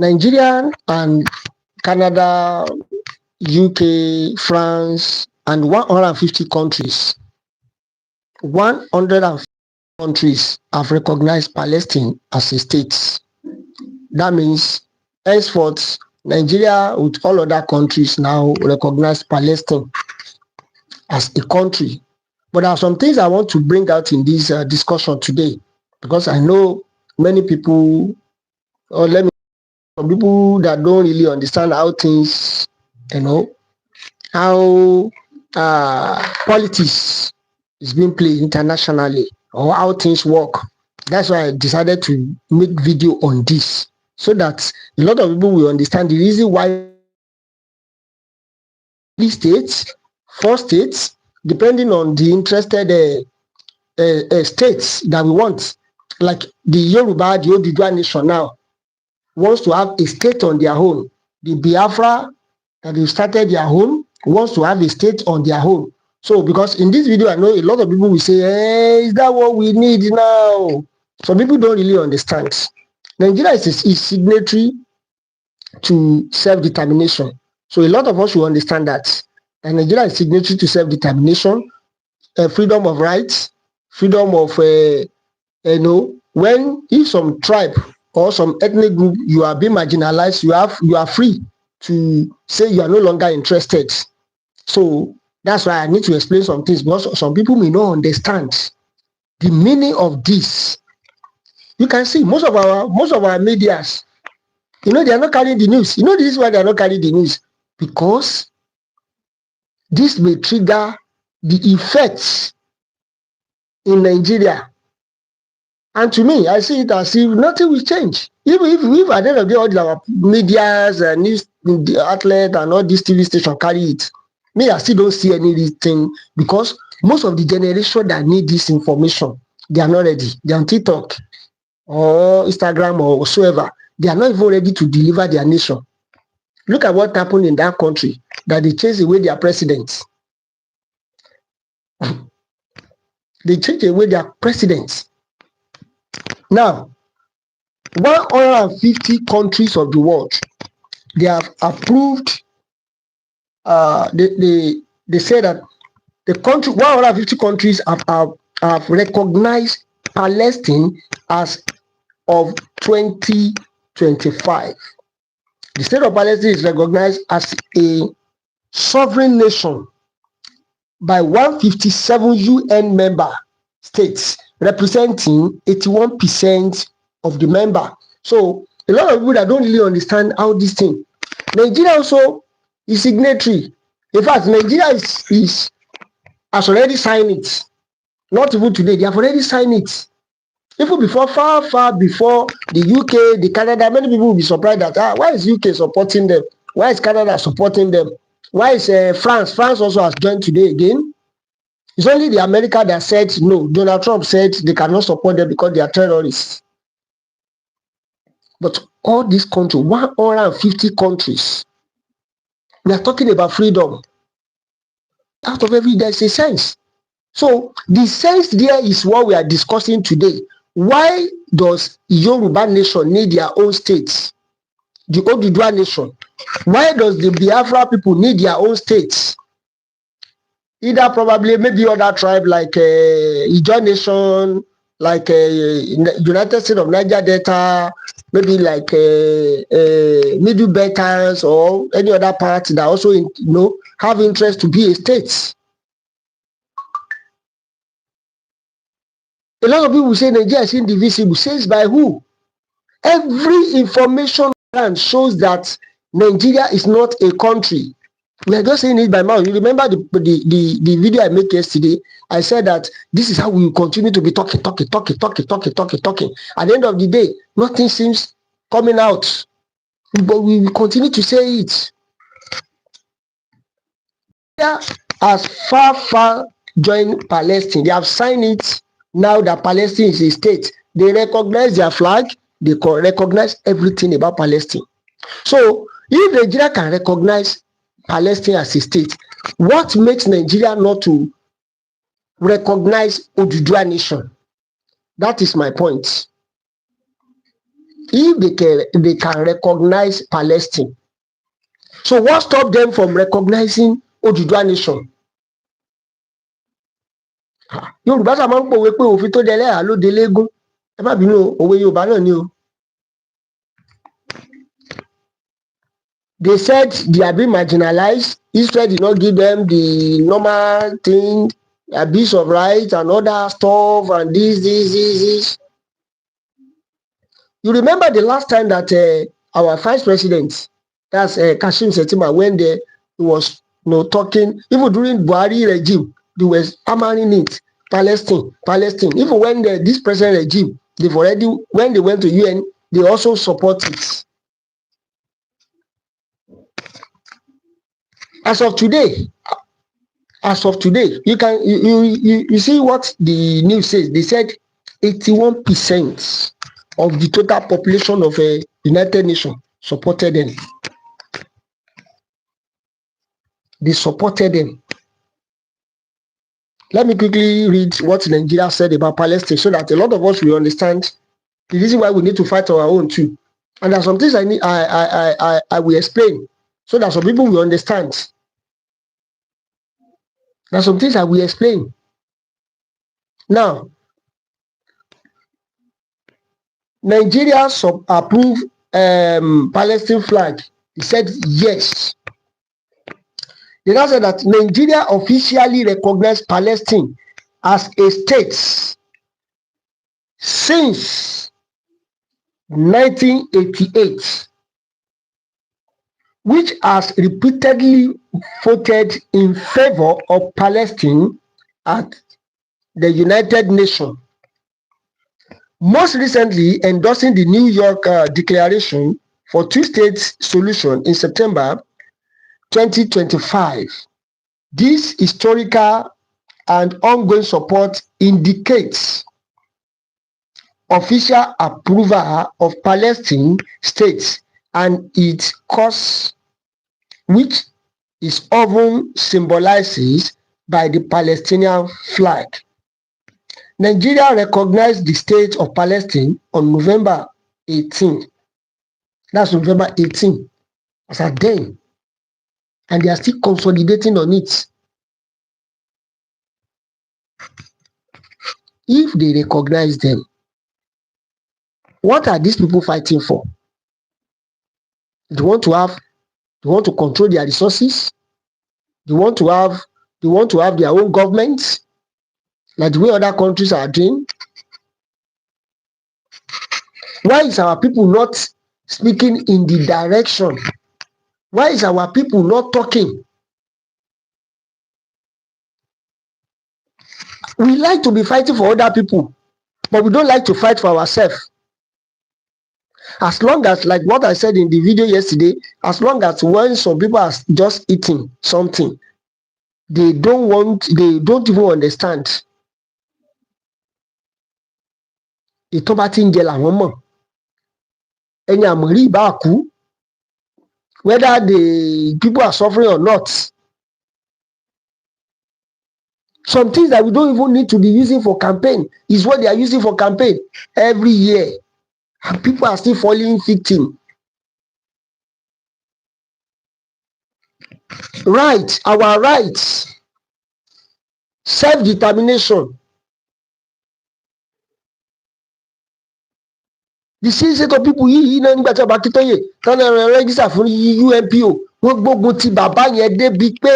Nigeria and Canada, UK, France, and 150 countries. 150 countries have recognized Palestine as a state. That means henceforth, Nigeria with all other countries now recognize Palestine as a country. But there are some things I want to bring out in this discussion today, because I know many people, or some people that don't really understand how things, how politics is being played internationally, or how things work. That's why I decided to make video on this, so that a lot of people will understand the reason why 3 states, 4 states, depending on the interested states that we want. Like the Yoruba, the Odudua nation now wants to have a state on their own. The Biafra that they started their own wants to have a state on their own. So because in this video, I know a lot of people will say, hey, is that what we need now? Some people don't really understand. Nigeria is signatory to self-determination. So a lot of us will understand that. And Nigeria is signatory to self-determination, freedom of rights, freedom of, when if some tribe or some ethnic group, you are being marginalized, you are free to say you are no longer interested. So that's why I need to explain some things, because some people may not understand the meaning of this. You can see most of our medias, they are not carrying the news. This is why they are not carrying the news, because this may trigger the effects in Nigeria. And to me, I see it as if nothing will change. Even if at the end of the day, all our medias and news outlets and all these TV stations carry it, me, I still don't see anything, because most of the generation that need this information, they are not ready. They are on TikTok or Instagram or whatsoever. They are not even ready to deliver their nation. Look at what happened in that country, that they chased away their presidents. They chased away their presidents. Now, 150 countries of the world, they have approved, they say that the country, 150 countries have recognized Palestine as of 2025. The state of Palestine is recognized as a sovereign nation by 157 UN member states, representing 81% of the member. So a lot of people that don't really understand how this thing. Nigeria also is signatory. In fact, Nigeria has already signed it. Not even today, they have already signed it. Even before, far before the UK, the Canada, many people will be surprised that, why is UK supporting them? Why is Canada supporting them? Why is France? France also has joined today again. It's only the America that said no. Donald Trump said they cannot support them because they are terrorists. But all these countries, 150 countries, we are talking about freedom. Out of every, there's a sense. So the sense there is what we are discussing today. Why does Yoruba nation need their own states? The Odudua nation. Why does the Biafra people need their own states? Either probably maybe other tribe like Ijaw nation, like United States of Niger Delta, maybe like Middle Belters or any other part that also have interest to be a state. A lot of people say Nigeria is indivisible. Says by who? Every information shows that Nigeria is not a country. We are just saying it by mouth. You remember the video I made yesterday? I said that this is how we will continue to be talking. At the end of the day, nothing seems coming out. But we will continue to say it. Nigeria has far joined Palestine. They have signed it. Now that Palestine is a state, they recognize their flag, they recognize everything about Palestine. So if Nigeria can recognize Palestine as a state, what makes Nigeria not to recognize Odudua nation? That is my point. if they can recognize Palestine. So what stopped them from recognizing Odùduwà nation? Yorùbá sábà máa ń pòwe pé òfin tó dẹlẹ́ àá ló delégún. Ẹ má bínú òwe Yorùbá náà ni o. They said they are being marginalized. Israel did not give them the normal thing, abuse of rights and other stuff and this. You remember the last time that our vice president, that's Kashim Shettima, when he was talking, even during Buhari regime, they were hammering it, Palestine. Even when this present regime, when they went to UN, they also support it. As of today, you see what the news says. They said 81% of the total population of United Nations supported them. They supported them. Let me quickly read what Nigeria said about Palestine so that a lot of us will understand the reason why we need to fight our own too. And there are some things I will explain so that some people will understand. There are some things I will explain. Now, Nigeria approved Palestine flag. He said yes. They now said that Nigeria officially recognized Palestine as a state since 1988, which has repeatedly voted in favor of Palestine at the United Nations. Most recently, endorsing the New York Declaration for Two-State Solution in September 2025. This historical and ongoing support indicates official approval of Palestine state and its cause, which is often symbolized by the Palestinian flag. Nigeria recognized the state of Palestine on November 18. That's November 18. As at then. And they are still consolidating on it. If they recognize them, what are these people fighting for? They want to control their resources. They want to have their own government, like the way other countries are doing. Why is our people not speaking in the direction? Why is our people not talking? We like to be fighting for other people, but we don't like to fight for ourselves. As long as, like what I said in the video yesterday, as long as when some people are just eating something, they don't even understand. Ètò bá ti ń jẹ làwọn mọ̀. Ẹni àmọ̀rí ìbá kú, whether the people are suffering or not. Some things that we don't even need to be using for campaign is what they are using for campaign every year. And people are still falling victim. Right, our rights, self-determination. The same set of people yìí náà nígbà tí ọba Akíntóyè tán náà rẹ́gísà fún UNPO wọ́n gbógun ti bàbá yẹn débi pé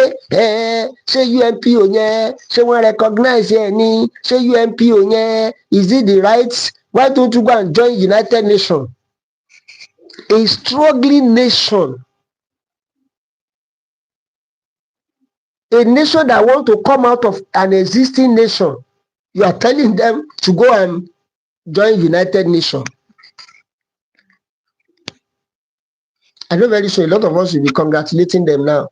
ṣé UNPO yẹn ṣé wọ́n recognize ẹ̀ ni ṣé UNPO yẹn is it the right? Why don't you go and join United Nations? A struggling nation, a nation that want to come out of an existing nation, you are telling them to go and join United Nations. I know very soon a lot of us will be congratulating them now.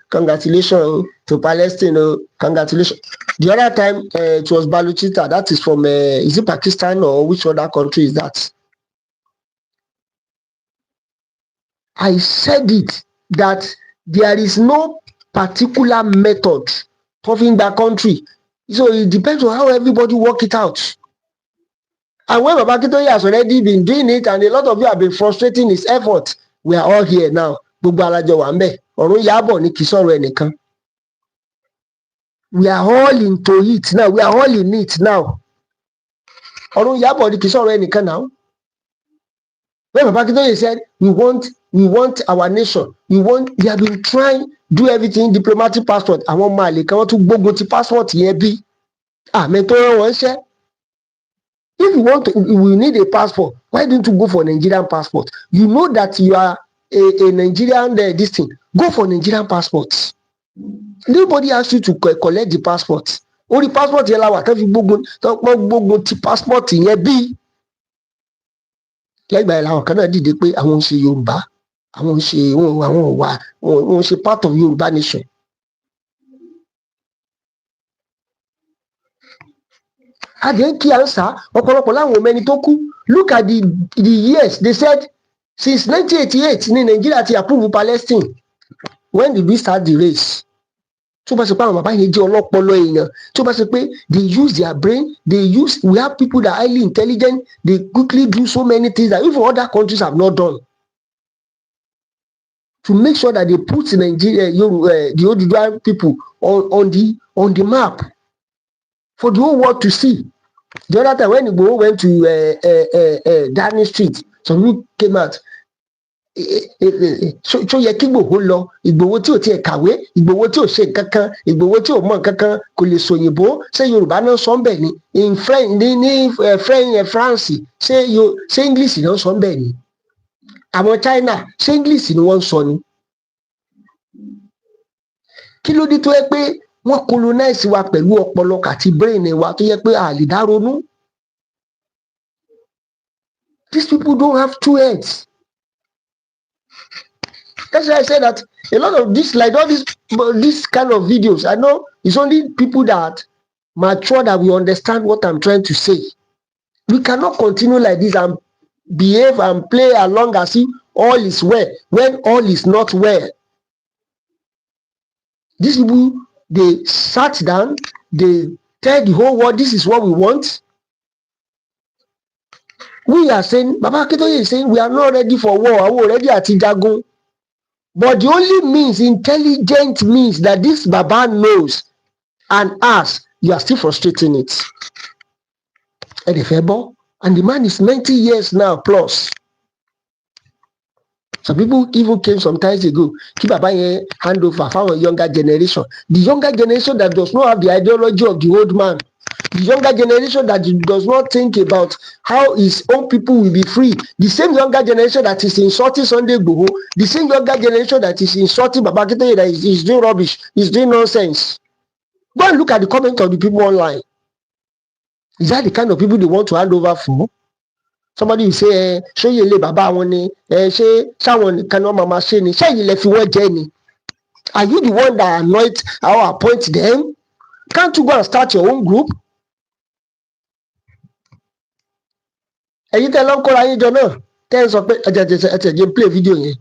Congratulations to Palestine. Congratulations. The other time it was Baluchita. That is from, is it Pakistan or which other country is that? I said it, that there is no particular method covering that country. So it depends on how everybody work it out. And when Baba Akintoye has already been doing it and a lot of you have been frustrating his effort, we are all here now. Gbogbo alájọ wà ń bẹ̀. Ọ̀run Yábọ̀ ni kì í sọ̀rọ̀ ẹnìkan. We are all into it now. We are all in it now. Ọ̀run Yábọ̀ ni kì í sọ̀rọ̀ ẹnìkan now. When Baba Akintoye said, we want our nation, we have been trying do everything diplomatic passport. Àwọn ọmọ àlè kan wọ́n tún gbógun ti passport yẹn bí. Àmì tó rán wọn ṣẹ́. If we need a passport, why don't you go for Nigerian passport? You know that you are a Nigerian this thing. Go for Nigerian passports. Nobody asks you to collect the passport. Only passport yẹn la wà tán fi gbógun ti passport yẹn bí. Lẹ́gbàá yẹn làwọn kan náà dìde pé àwọn ń ṣe Yorùbá, àwọn ń ṣe part of Yorùbá nation. Adé kí à ń sá ọ̀pọ̀lọpọ̀ láwọn ọmọ ẹni tó kú. Look at the years. They said since 1988 ní Nàìjíríà ti approve Palestine. When did we start the race? Tó bá ṣe pé àwọn bàbá yẹn jẹ́ ọlọ́pọlọ èèyàn, tó bá ṣe pé they use their brain, we have people that are highly intelligent, they quickly do so many things that even other countries have not done. To make sure that they put Nigeria, the Oduduwa people on the map for the whole world to see. The other time when Igboho went to Downing Street, some people came out. So yẹ kí Igboho lọ, Igboho tí ò tiẹ̀ kàwé, Igboho tí ò ṣe nǹkan kan, Igboho tí ò mọ nǹkan kan, kò lè sòyìnbó, ṣé Yorùbá náà sọ ń bẹ̀ ni? In France, ṣé English náà sọ ń bẹ̀ ni? Àwọn China, ṣé English ni wọ́n ń sọ ni? Kí ló dé tó yẹ pé wọ́n colonize wa pẹ̀lú ọpọlọ àti brain wa tó yẹ pé a lè dá ronú? These people don't have two heads. That's why I say that a lot of this, like all this kind of videos, I know it's only people that mature that we understand what I'm trying to say. We cannot continue like this and behave and play along as if all is well when all is not well. These people, they sat down, they tell the whole world this is what we want. We are saying, Baba Akintoye is saying we are not ready for war, we are ready at Jagun. But the only means, intelligent means that this Baba knows and us, you are still frustrating it. And the man is 90 years now plus. Some people even came some times ago, keep Baba hand over for our younger generation. The younger generation that does not have the ideology of the old man. The younger generation that does not think about how his own people will be free. The same younger generation that is insulting Sunday Igboho. The same younger generation that is insulting Baba Akintoye that is doing rubbish, is doing nonsense. Go and look at the comment of the people online. Is that the kind of people they want to hand over for? Somebody will say, ṣé yẹ lè bàbá wọn ni? Ṣé ṣáwọn nìkan ni wọ́n máa ṣe ni? Ṣé yìí lè fi wọ́n jẹ ni? Are you the one that anoint or appoint them? Can't you go and start your own group? Ẹ̀yin tẹ́ lọ ń kóra yín jọ náà tẹ́ ń sọ pé ẹ̀jẹ̀ play video yẹn.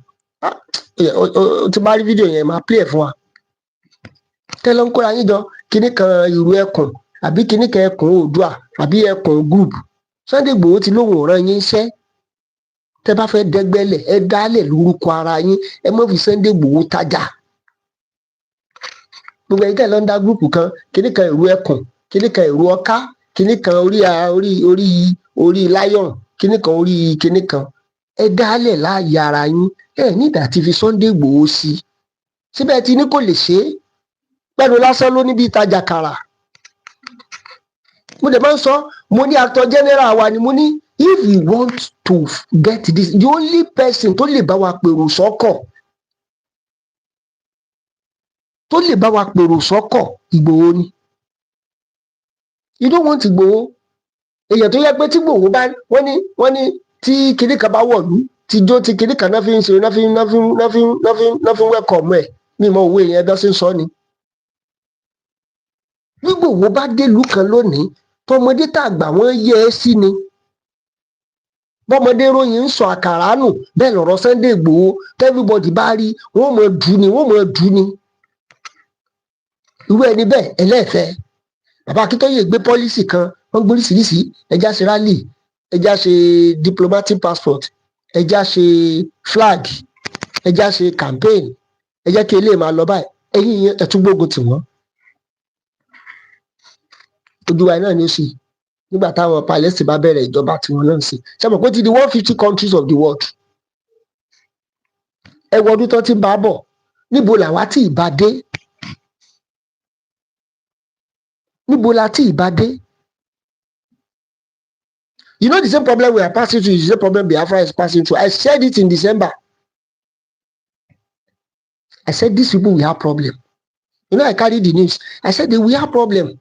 Tí bá rí video yẹn máa play ẹ̀ fún wa. Tẹ́ lọ ń kóra yín jọ kíní kan ìrù ẹkùn àbí kíní kan ẹkùn Oòduà àbí ẹkùn group. Sunday Igboho ti lóhùn ọ̀ràn yín iṣẹ́. Tẹ́ bá fẹ́ dẹ́gbẹ́lẹ̀ ẹ dálẹ̀ lórúkọ ara yín, ẹ má fi Sunday Igboho tajà. Gbogbo ẹ̀yin tẹ́ lọ ń dá group kan kíní kan ìrù ẹkùn, kíní kan ìrù ọká, kíní kan orí lion, kíní kan orí kíní kan. Ẹ dálẹ̀ láàyè ara yín, ẹ nígbà tí fi Sunday Igboho sí. Síbẹ̀ tí ní kò lè ṣe é. Pẹ̀lú lásán ló níbi ìtajà kàrà. Mo dẹ̀ máa ń sọ, mo ní actor general wa ni mo ní if we want to get this, the only person tó lè bá wa pèrò sọ́kọ̀, Igboho ni. You don't want Igboho. Èèyàn tó yẹ pé tí Igboho bá wọ́n ní tí kinní kan bá wọ̀lú tí jó tí kinní kan náà fi ń ṣe náà fi ń wẹ́kọ̀ọ̀mù ẹ̀ ní ìmọ̀ òwe yẹn bá ṣe ń sọ ni. Bí Igboho bá délùú kan lónìí, tọmọdé tàgbà wọ́n yẹ ẹ́ sí ni. Bọ́mọdé ròyìn ń sọ àkàrà nù bẹ́ẹ̀ lọ̀rọ̀ Sunday Igboho everybody bá rí wọ́n mọ̀ dùn ni. Irú ẹni bẹ́ẹ̀ ẹlẹ́fẹ̀ẹ́. Bàbá Akintoye gbé pọ́lísì kan, wọ́n gbóríṣiríṣi ẹja ṣe rálì ẹja ṣe diplomatic passport, ẹja ṣe flag, ẹja ṣe campaign, ẹjẹ́ kí eléyìí máa lọ báyìí, ẹ̀yin yẹn ẹ tún gbógun tì wọ́n. Ojú wa náà ní sí nígbà táwọn Palestine bá bẹ̀rẹ̀ ìjọba tiwọn náà sí, ṣe mọ̀ pé ti di 150 countries of the world. Ẹ wo ọdún tó ti ń bá bọ̀, níbo làwa tí ì bá dé? Níbo la tí ì bá dé? You know the same problem we are passing through is the same problem Biafra is passing through. I said it in December. I said these people will have problem. You know, I carried the news. I said they will have problem.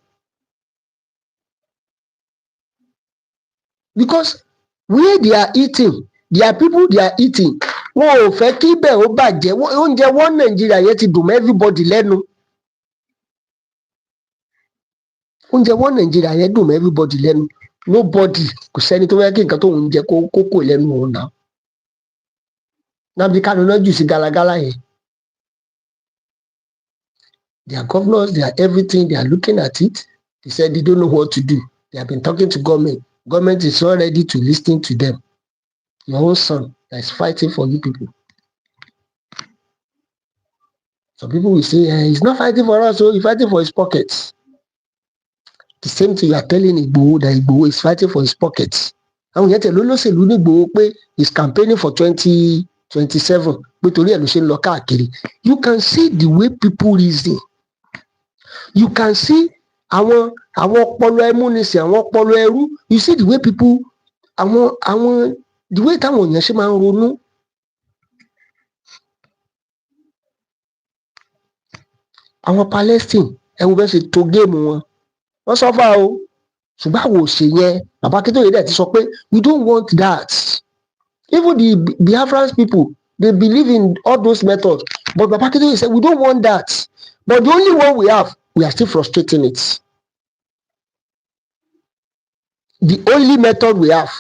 Because where they are eating, there are people they are eating. Wọn ò fẹ́ kí bẹ́ẹ̀ ó bàjẹ́. Oúnjẹ wọn Nàìjíríà yẹn ti dùn mọ́ everybody lẹ́nu. Oúnjẹ wọn Nàìjíríà yẹn dùn mọ́ everybody lẹ́nu. Nobody kò sẹ́ni tó fẹ́ kí nǹkan tó ń jẹ kó lẹ́nu òun náà. Nnamdi Kanu náà jù sí galagala yẹn. Their governors, they are everything, they are looking at it. They said they don't know what to do. They have been talking to government. Government is not ready to listen to them. Your own son that is fighting for you people. Some people will say, he's not fighting for us, so he's fighting for his pockets. The same thing you are telling Igboho that Igboho is fighting for his pockets. And yet, olóṣèlú ní Igboho pé is campaigning for 2027. Pé torí ẹ̀ ló ṣe ń lọ káàkiri. You can see the way people reason. You can see àwọn ọpọlọ ẹmúnisìn, àwọn ọpọlọ ẹrú. You see the way people, the way táwọn èèyàn ṣe máa ń ronú. Àwọn Palestine ẹ wo bẹ́ẹ̀ ṣe to géèmù wọn. Wọ́n sọ́fà o, ṣùgbọ́n àwọn òṣè yẹn bàbá Akíntóyè dẹ̀ ti sọ pé we don't want that. Even the Biafran people, they believe in all those methods, but bàbá Akíntóyè said we don't want that. But the only one we have, we are still frustrating it. The only method we have,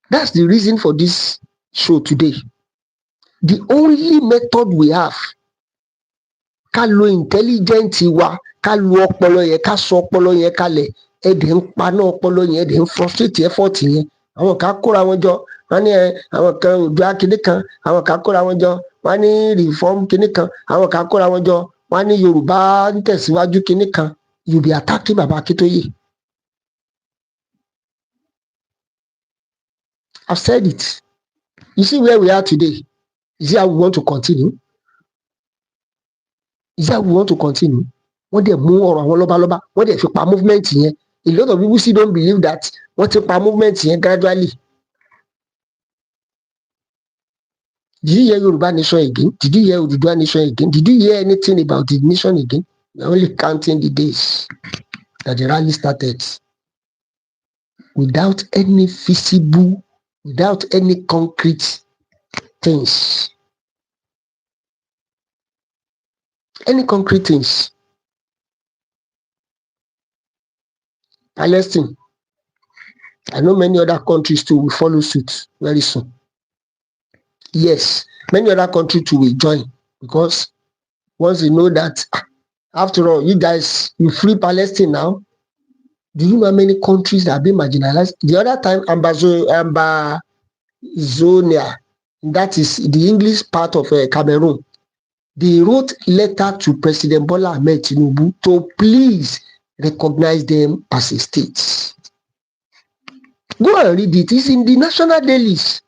that's the reason for this show today. The only method we have, ká lo intelligent wa, ká lo ọpọlọ yẹn, ká sọ ọpọlọ yẹn kalẹ̀, ẹ̀dẹ̀ ń paná ọpọlọ yẹn, ẹ̀dẹ̀ ń frustrate effort yẹn. Àwọn kan kóra wọn jọ, wọ́n ní àwọn kan Oòduà kinní kan, àwọn kan kóra wọn jọ, wọ́n ní reform kinní kan, àwọn kan kóra wọn jọ, wọ́n ní Yorùbá ń tẹ̀síwájú kinní kan. You be attacking bàbá Akíntóyè. I've said it. You see where we are today. Is it how we want to continue? Is that we want to continue? Wọ́n dẹ̀ mú ọ̀rọ̀ àwọn lọ́balọ́ba, wọ́n dẹ̀ fi pa movement yẹn. A lot of people still don't believe that wọ́n ti pa movement yẹn gradually. Did you hear Yoruba Nation again? Did you hear Oòduà Nation again? Did you hear anything about the nation again? We're only counting the days that the rally started. Without any visible, without any concrete things. Any concrete things. Palestine. I know many other countries too will follow suit very soon. Yes, many other countries too will join, because once you know that, after all, you guys, you free Palestine now. Do you know how many countries that have been marginalized? The other time, Ambazonia, that is the English part of Cameroon, they wrote letter to President Bola Ahmed Tinubu to please recognize them as a state. Go and read it. It's in the national dailies.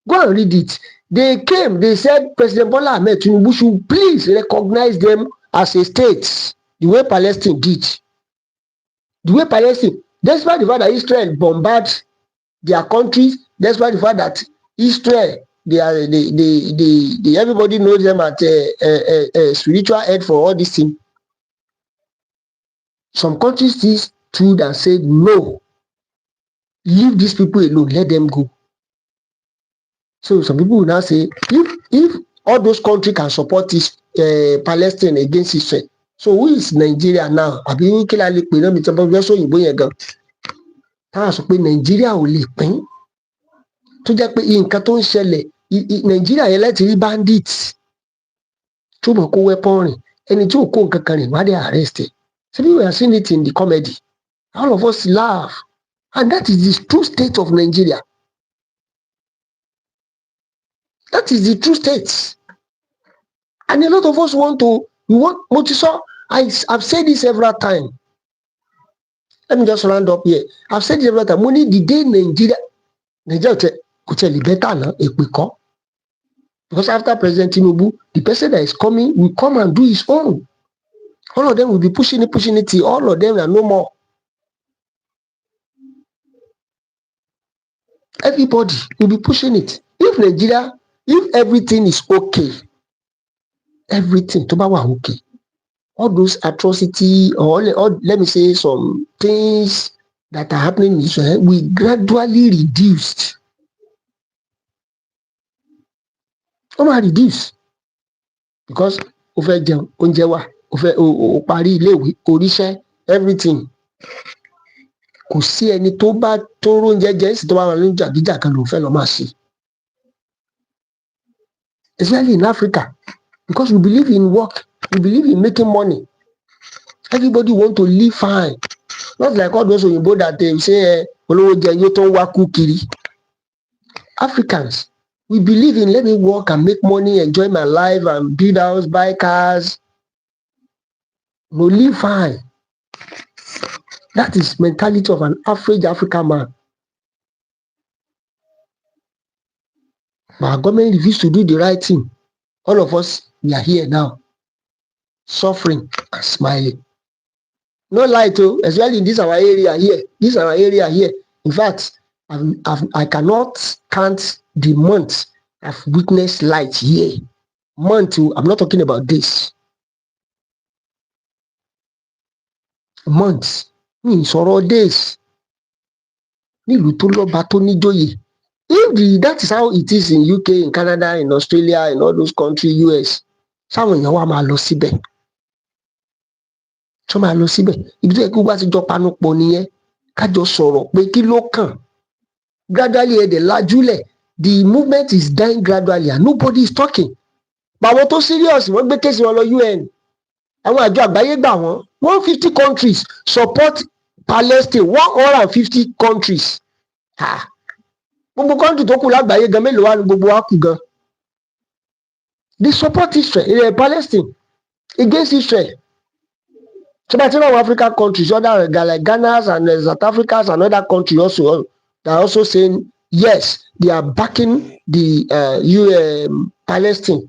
Go and read it. They came, they said President Bola Ahmed Tinubu should please recognize them as a state, the way Palestine did. The way Palestine, despite the fact that Israel bombarded their countries, despite the fact that Israel, they everybody knows them as a spiritual head for all these things. Some countries still stood and said, no, leave these people alone, let them go. So some people will now say, if all those countries can support this Palestine against Israel, so who is Nigeria now? Àbí kí la lè pè náà bí tí wọ́n fẹ́ sóyìnbó yẹn gan. Táwọn sọ pé Nàìjíríà ò lè pín. Tó jẹ́ pé nǹkan tó ń ṣẹlẹ̀, Nàìjíríà yẹn láti rí bandits. Tó mọ̀ kó weapon rìn, ẹni tí ò kó nǹkan kan rìn, wá dé arrest ẹ̀. So we are seeing it in the comedy. All of us laugh. And that is the true state of Nigeria. That is the true state. And a lot of us want to, I've said this several times. Let me just round up here. I've said it several times. Money the day Nigeria could tell you better now, because after President Tinubu, the person that is coming will come and do his own. All of them will be pushing it till all of them are no more. Everybody will be pushing it. If everything is okay, everything to okay, all those atrocity or let me say some things that are happening in Israel will gradually reduced. Ó máa reduce because ó fẹ́ jẹun, oúnjẹ wà, ó parí iléèwé, oríṣẹ́, everything. Kò sí ẹni tó róúnjẹ jẹ sí tó bá wà ní jàgíjàgan ló fẹ́ lọ máa ṣe. Especially in Africa, because we believe in work, we believe in making money. Everybody want to live fine. Not like all those Oyinbo that they say olówó jẹ yóò tó ń wá kú kiri. Africans, we believe in let me work and make money, enjoy my life and build house, buy cars. No, live fine. That is mentality of an average African man. But our government refused to do the right thing. All of us, we are here now, suffering and smiling. No lie to, especially in this our area here. In fact, I cannot count the months I've witnessed light here. I'm not talking about this. Months, sọ̀rọ̀ days. Nílùú tó lọ́ba tó níjòyè. That is how it is in UK, in Canada, in Australia, in all those countries, US. Sáwọn èèyàn wa máa lọ síbẹ̀. Tó máa lọ síbẹ̀. Ibi tó yẹ kí wọ́n bá ti jọ panupọ̀ nìyẹn. Kájọ sọ̀rọ̀ pé kí ló kàn. Gradually ẹ̀dẹ̀ lajúlẹ̀. The movement is dying gradually and nobody is talking. Bàwọn tó serious wọ́n gbé kéèsì wọn lọ UN. Àwọn àjọ àgbáyé gbà wọ́n. 150 countries support Palestine. 150 countries. Gbogbo country tó kù lágbàáyé gan mélòó wà ní gbogbo wa kù gan. They support Israel, Palestine against Israel. So that's all African countries, other like Ghana and South Africa and other countries also, they are also saying yes, they are backing the Palestine.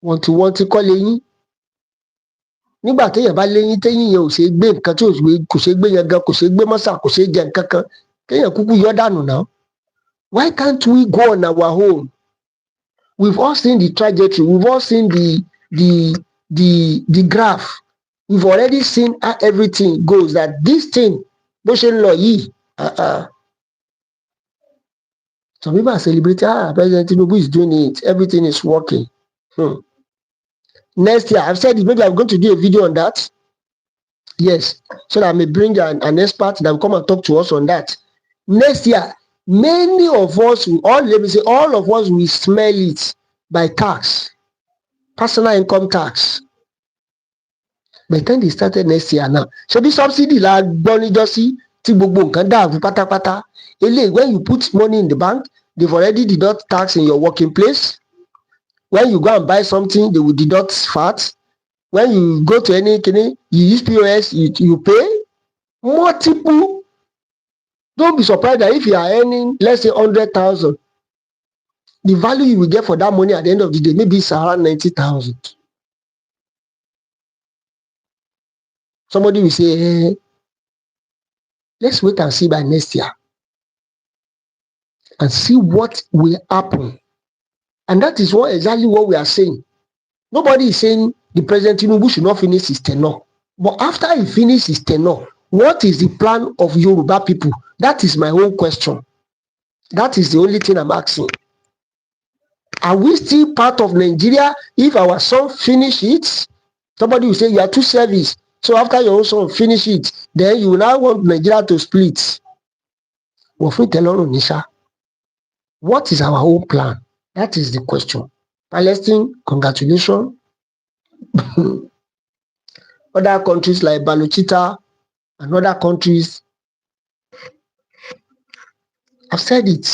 Wọ́n ti kọ́ lẹ́yìn. Nígbà téèyàn bá léyìn téyìn yẹn ò ṣe gbé nǹkan tí kò ṣe gbé yẹn gan, kò ṣe gbé mọ́sà, kò ṣe jẹ nǹkan kan, téèyàn kúkú yọ dànù náà. Why can't we go on our own? We've all seen the trajectory. We've all seen the graph. We've already seen how everything goes. That this thing, bó ṣe ń lọ yìí, some people are celebrating. President Tinubu is doing it. Everything is working. Next year, I've said it. Maybe I'm going to do a video on that. Yes, so that I may bring an expert that will come and talk to us on that. Next year, many of us, all of us will smell it by tax, personal income tax. By the time they started next year now, so the subsidy la gbọ́ níjọ́sí tí gbogbo nǹkan dàrú pátápátá. When you put money in the bank, they've already deduct tax in your working place. When you go and buy something, they will deduct VAT. When you go to any you use POS, you pay multiple. Don't be surprised that if you are earning, let's say 100,000, the value you will get for that money at the end of the day maybe it's around 90,000. Somebody will say, hey, let's wait and see by next year and see what will happen. And that is exactly what we are saying. Nobody is saying the President Tinubu should not finish his tenure. But after he finishes his tenure, what is the plan of Yoruba people? That is my own question. That is the only thing I'm asking. Are we still part of Nigeria? If our son finish it, somebody will say you are too service. So after your own son finish it, then you will now want Nigeria to split. What is our own plan? That is the question. Palestine, congratulations. other countries like Balochita and other countries. I've said it.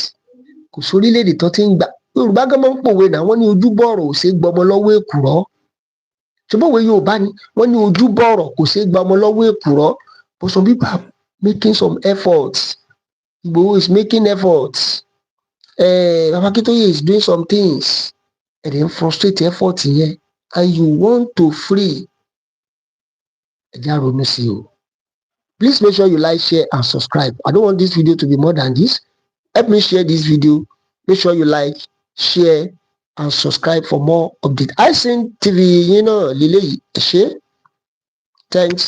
Kò sórílẹ̀-èdè tó ti ń gbà. Yorùbá gan máa ń pòwe náà, wọ́n ní ojúbọ ọ̀rọ̀ ò ṣeé gbọmọ lọ́wọ́ èkùrọ́. Ṣùgbọ́n òwe Yorùbá ni wọ́n ní ojúbọ ọ̀rọ̀ kò ṣeé gbọmọ lọ́wọ́ èkùrọ́. But some people are making some efforts. Igboho is making efforts. Baba Akintoye is doing some things. And then frustrate effort yẹn. And you want to free. Ẹ jẹ́ á ronú sí o. Please make sure you like, share, and subscribe. I don't want this video to be more than this. Help me share this video. Make sure you like, share, and subscribe for more updates. iSend TV, lélẹ́yìí, ẹ ṣé. Thanks.